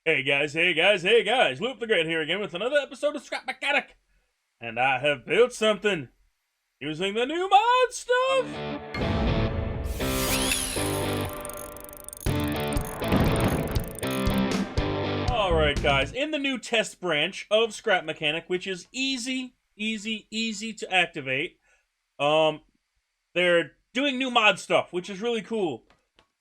Hey guys, hey guys, hey guys, Luap TheGreat here again with another episode of Scrap Mechanic. And I have built something using the new mod stuff. Alright guys, in the new test branch of Scrap Mechanic, which is easy to activate, they're doing new mod stuff, which is really cool.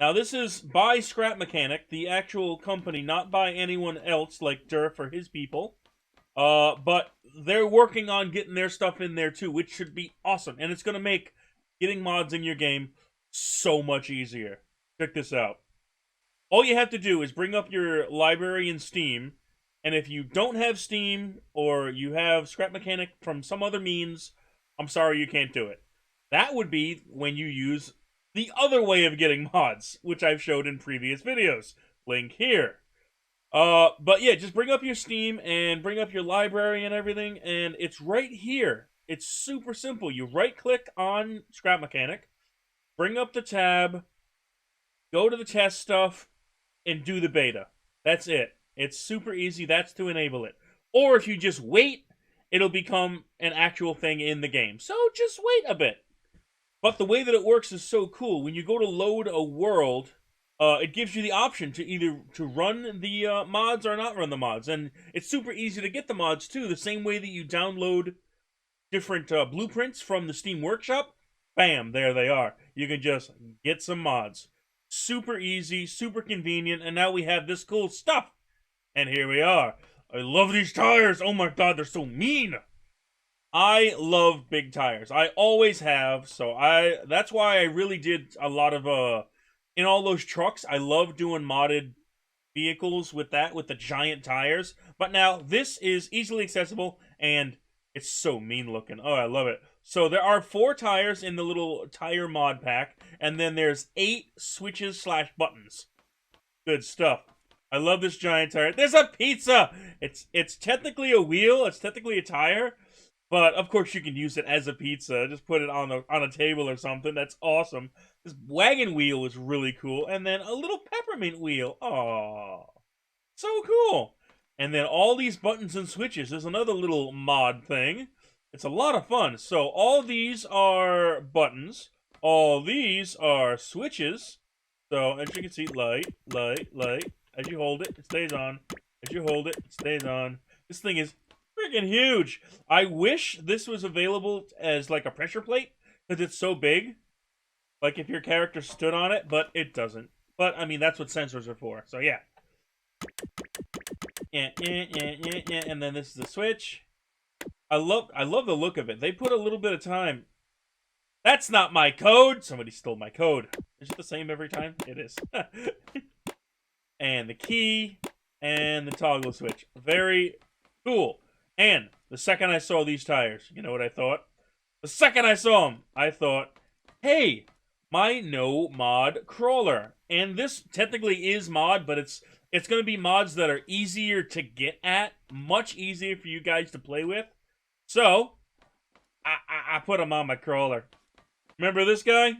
Now this is by Scrap Mechanic, the actual company, not by anyone else like Durf or his people. But they're working on getting their stuff in there too, which should be awesome. And it's going to make getting mods in your game so much easier. Check this out. All you have to do is bring up your library in Steam, and if you don't have Steam, or you have Scrap Mechanic from some other means, I'm sorry you can't do it. That would be when you use the other way of getting mods, which I've showed in previous videos. Link here. But yeah, just bring up your Steam and bring up your library and everything, and it's right here. It's super simple. You right-click on Scrap Mechanic, bring up the tab, go to the test stuff, and do the beta. That's it. It's super easy. That's to enable it. Or if you just wait, it'll become an actual thing in the game. So just wait a bit. But the way that it works is so cool. When you go to load a world, it gives you the option to either to run the mods or not run the mods. And it's super easy to get the mods too, the same way that you download different blueprints from the Steam Workshop. Bam, there they are. You can just get some mods. Super easy, super convenient, and now we have this cool stuff. And here we are. I love these tires. Oh my god, they're so mean. I love big tires. I always have, so that's why I really did a lot of in all those trucks. I love doing modded vehicles with the giant tires. But now this is easily accessible and it's so mean looking. Oh, I love it. So there are 4 tires in the little tire mod pack, and then there's 8 switches / buttons. Good stuff. I love this giant tire. There's a pizza. It's technically a wheel. It's technically a tire. But of course you can use it as a pizza. Just put it on a table or something. That's awesome. This wagon wheel is really cool. And then a little peppermint wheel. Aww. So cool. And then all these buttons and switches. There's another little mod thing. It's a lot of fun. So all these are buttons. All these are switches. So as you can see, light. As you hold it, it stays on. As you hold it, it stays on. This thing is freaking huge. I wish this was available as like a pressure plate, because it's so big. Like if your character stood on it, but it doesn't. But I mean, that's what sensors are for. So yeah. Yeah. And then this is the switch. I love the look of it. They put a little bit of time. That's not my code. Somebody stole my code. Is it the same every time? It is. And the key and the toggle switch. Very cool. And the second I saw these tires, you know what I thought? The second I saw them, I thought, hey, my no mod crawler. And this technically is mod, but it's going to be mods that are easier to get at, much easier for you guys to play with. So, I put them on my crawler. Remember this guy?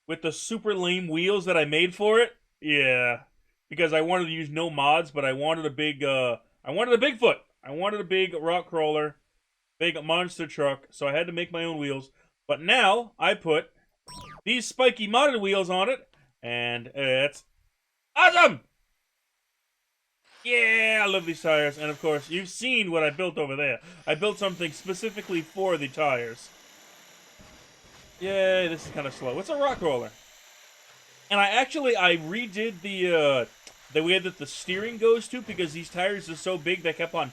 With the super lame wheels that I made for it? Yeah. Because I wanted to use no mods, but I wanted a big, I wanted a Bigfoot. I wanted a big rock crawler, big monster truck, so I had to make my own wheels. But now, I put these spiky modded wheels on it, and it's awesome! Yeah, I love these tires. And of course, you've seen what I built over there. I built something specifically for the tires. Yay, this is kind of slow. It's a rock roller. And I redid the way that the steering goes to, because these tires are so big they kept on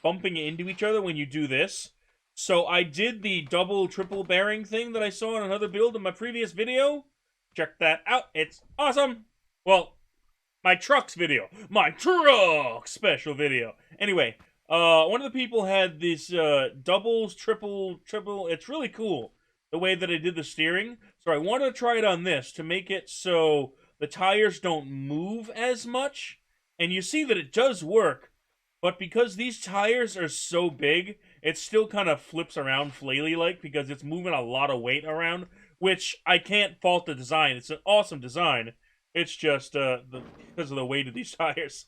bumping into each other when you do this. So I did the double, triple bearing thing that I saw in another build in my previous video. Check that out. It's awesome. Well, my trucks video. My truck special video. Anyway, one of the people had this doubles, triple. It's really cool the way that I did the steering. So I wanted to try it on this to make it so the tires don't move as much. And you see that it does work. But because these tires are so big, it still kind of flips around flaily-like, because it's moving a lot of weight around, which I can't fault the design. It's an awesome design. It's just because of the weight of these tires.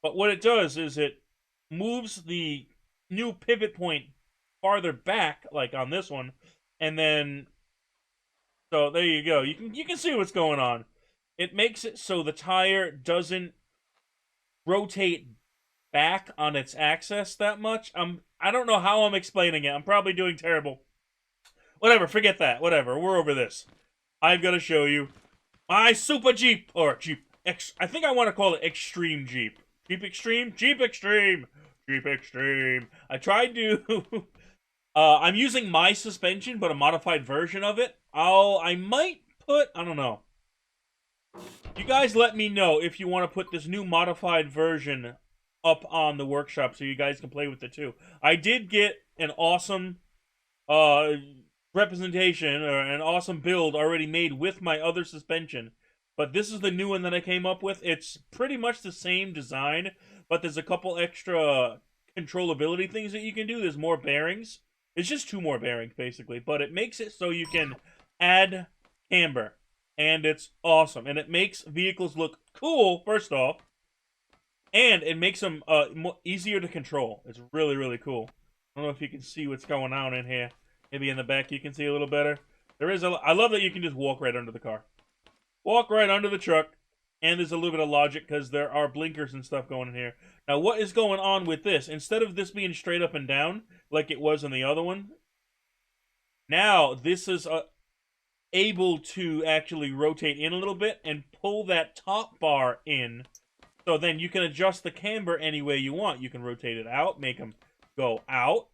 But what it does is it moves the new pivot point farther back, like on this one, and then so there you go. You can see what's going on. It makes it so the tire doesn't rotate back on its axis that much. I don't know how I'm explaining it. I'm probably doing terrible. Whatever, forget that. Whatever, we're over this. I've got to show you my Super Jeep, or Jeep X. I think I want to call it Extreme Jeep. Jeep Extreme, Jeep Extreme, Jeep Extreme. I tried to. I'm using my suspension, but a modified version of it. I might put. I don't know. You guys let me know if you want to put this new modified version up on the workshop so you guys can play with it too. I did get an awesome representation or an awesome build already made with my other suspension, but this is the new one that I came up with. It's pretty much the same design, but there's a couple extra controllability things that you can do. There's more bearings. It's just 2 more bearings basically, but it makes it so you can add camber, and it's awesome, and it makes vehicles look cool first off, and it makes them easier to control. It's really, really cool. I don't know if you can see what's going on in here. Maybe in the back you can see a little better. I love that you can just walk right under the car. Walk right under the truck. And there's a little bit of logic because there are blinkers and stuff going in here. Now, what is going on with this? Instead of this being straight up and down, like it was in the other one, now this is able to actually rotate in a little bit and pull that top bar in. So then you can adjust the camber any way you want. You can rotate it out, make them go out,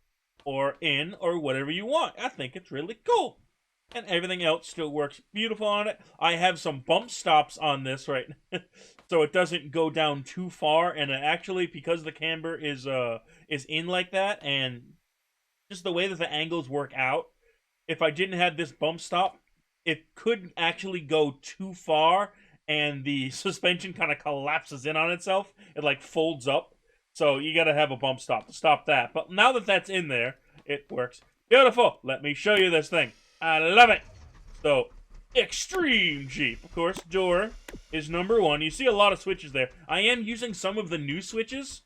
or in, or whatever you want. I think it's really cool. And everything else still works beautiful on it. I have some bump stops on this right now, so it doesn't go down too far. And it actually, because the camber is in like that, and just the way that the angles work out, if I didn't have this bump stop, it could actually go too far, and the suspension kind of collapses in on itself. It like folds up. So you gotta have a bump stop to stop that. But now that that's in there, it works beautiful. Let me show you this thing. I love it. So, Extreme Jeep. Of course, door is number 1. You see a lot of switches there. I am using some of the new switches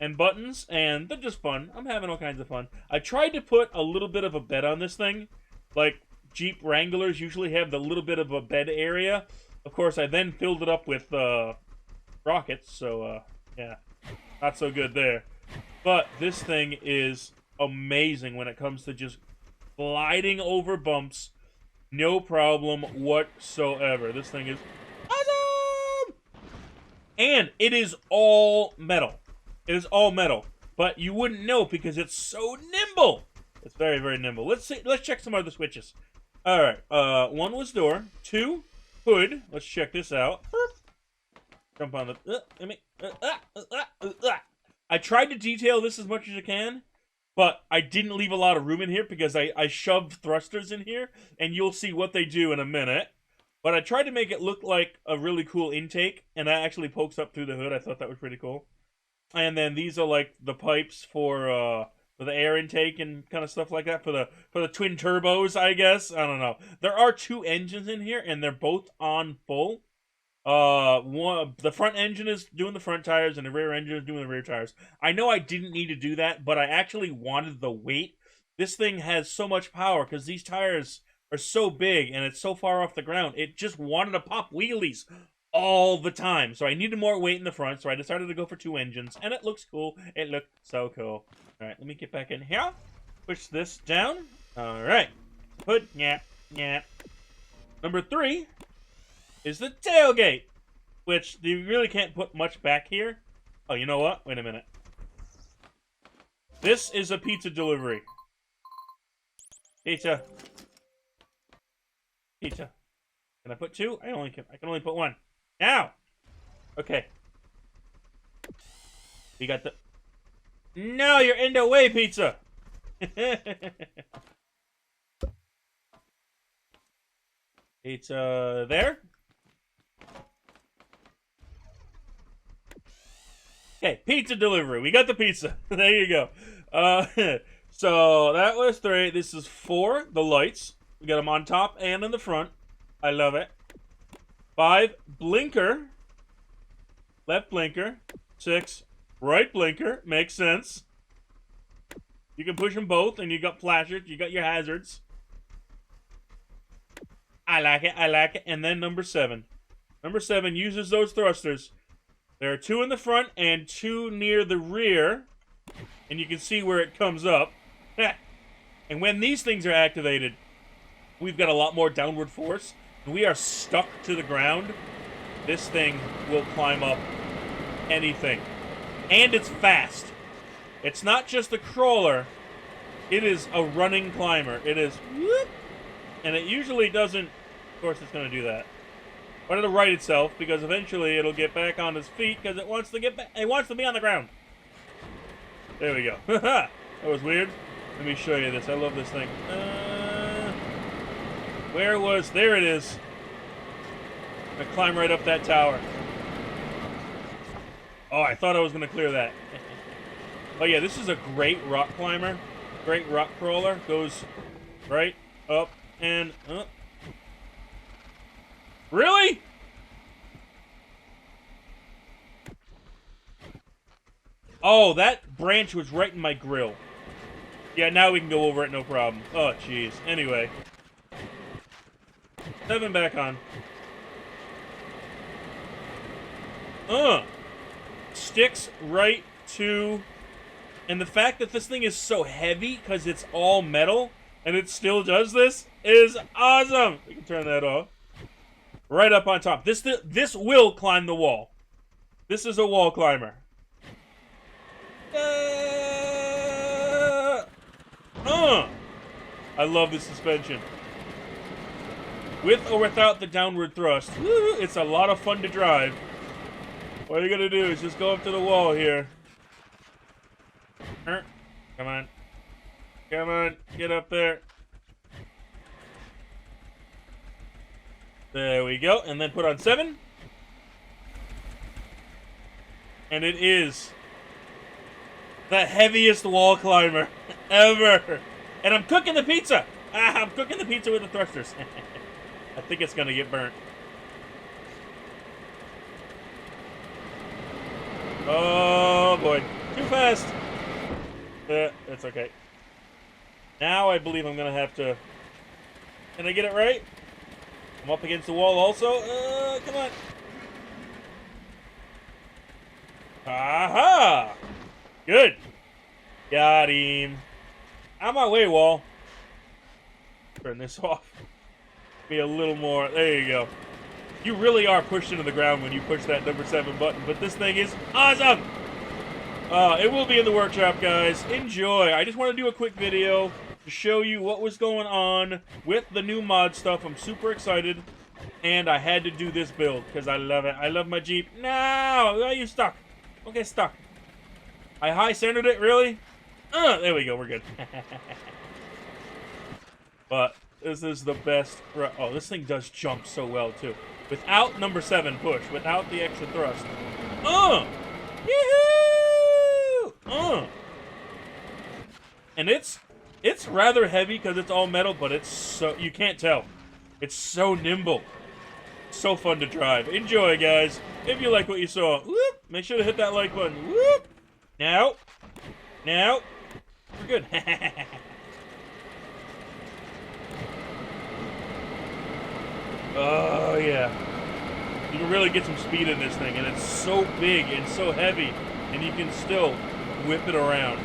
and buttons, and they're just fun. I'm having all kinds of fun. I tried to put a little bit of a bed on this thing. Like, Jeep Wranglers usually have the little bit of a bed area. Of course, I then filled it up with rockets, so, yeah. Not so good there. But this thing is amazing when it comes to just gliding over bumps. No problem whatsoever. This thing is awesome! And it is all metal. It is all metal. But you wouldn't know because it's so nimble. It's very, very nimble. Let's check some other switches. Alright, 1 was door. 2, hood. Let's check this out. Jump on the... I tried to detail this as much as I can, but I didn't leave a lot of room in here because I shoved thrusters in here, and you'll see what they do in a minute. But I tried to make it look like a really cool intake, and that actually pokes up through the hood. I thought that was pretty cool. And then these are like the pipes for the air intake and kind of stuff like that, for the twin turbos, I guess. I don't know. There are 2 engines in here, and they're both on full. The front engine is doing the front tires, and the rear engine is doing the rear tires. I know I didn't need to do that, but I actually wanted the weight. This thing has so much power because these tires are so big and it's so far off the ground. It just wanted to pop wheelies all the time. So I needed more weight in the front, so I decided to go for 2 engines, and it looks cool. It looked so cool. All right, let me get back in here. Push this down. All right. Hood. Yeah. Number 3 is the tailgate, which you really can't put much back here. Oh, you know what? Wait a minute. This is a pizza delivery. Pizza. Can I put 2? I can only put 1. Now. Okay. You got the... No, you're in the way, pizza. Pizza there. Okay, pizza delivery. We got the pizza. There you go. So that was 3. This is 4. The lights. We got them on top and in the front. I love it. 5, blinker. Left blinker. 6, right blinker. Makes sense. You can push them both, and you got flashers. You got your hazards. I like it. I like it. And then number 7. Number 7 uses those thrusters. There are 2 in the front and 2 near the rear. And you can see where it comes up. And when these things are activated, we've got a lot more downward force. And we are stuck to the ground. This thing will climb up anything. And it's fast. It's not just a crawler. It is a running climber. It is whoop, and it usually doesn't. Of course, it's going to do that, but it'll right itself because eventually it'll get back on its feet because it wants to get back. It wants to be on the ground. There we go. That was weird. Let me show you this. I love this thing. Where was? There it is. I'm gonna climb right up that tower. Oh, I thought I was going to clear that. Oh, yeah, this is a great rock climber. Great rock crawler. Goes right up and up. Really? Oh, that branch was right in my grill. Yeah, now we can go over it, no problem. Oh, jeez. Anyway. 7 back on. Sticks right to... And the fact that this thing is so heavy, because it's all metal, and it still does this, is awesome! We can turn that off. Right up on top. This will climb the wall. This is a wall climber. I love the suspension. With or without the downward thrust. Woo, it's a lot of fun to drive. All you're gonna do is just go up to the wall here. Come on. Come on. Get up there. There we go. And then put on 7. And it is the heaviest wall climber ever. And I'm cooking the pizza. I'm cooking the pizza with the thrusters. I think it's going to get burnt. Oh, boy. Too fast. It's okay. Now I believe I'm going to have to... Can I get it right? I'm up against the wall also. Come on. Aha! Good. Got him. On my way, wall. Turn this off. Be a little more. There you go. You really are pushed into the ground when you push that number 7 button, but this thing is awesome! It will be in the workshop, guys. Enjoy. I just want to do a quick video to show you what was going on with the new mod stuff. I'm super excited, and I had to do this build because I love it. I love my Jeep. No! Oh, you stuck. Okay, stuck. I high-centered it, really? There we go. We're good. But this is the best. Oh, this thing does jump so well, too. Without number 7 push. Without the extra thrust. Yee-hoo! And it's rather heavy because it's all metal, but it's so... You can't tell. It's so nimble. So fun to drive. Enjoy, guys. If you like what you saw, whoop, make sure to hit that like button. Whoop! Now. We're good. Oh, yeah. You can really get some speed in this thing, and it's so big and so heavy, and you can still whip it around.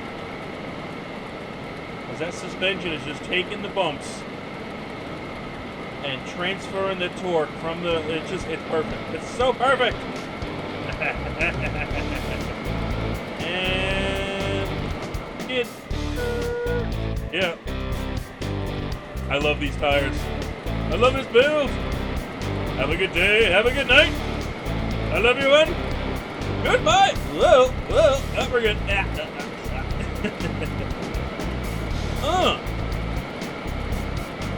Because that suspension is just taking the bumps and transferring the torque from the... It's perfect. It's so perfect! And... Yeah. I love these tires. I love this build! Have a good day. Have a good night. I love you, one. Goodbye. Whoa. Oh, we're good.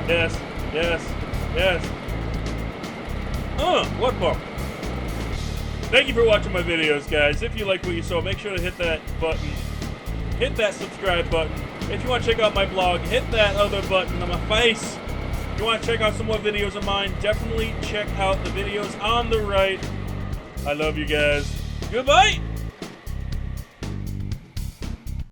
Yes. What more? Thank you for watching my videos, guys. If you like what you saw, make sure to hit that button. Hit that subscribe button. If you want to check out my blog, hit that other button on my face. If you want to check out some more videos of mine, definitely check out the videos on the right. I love you guys. Goodbye!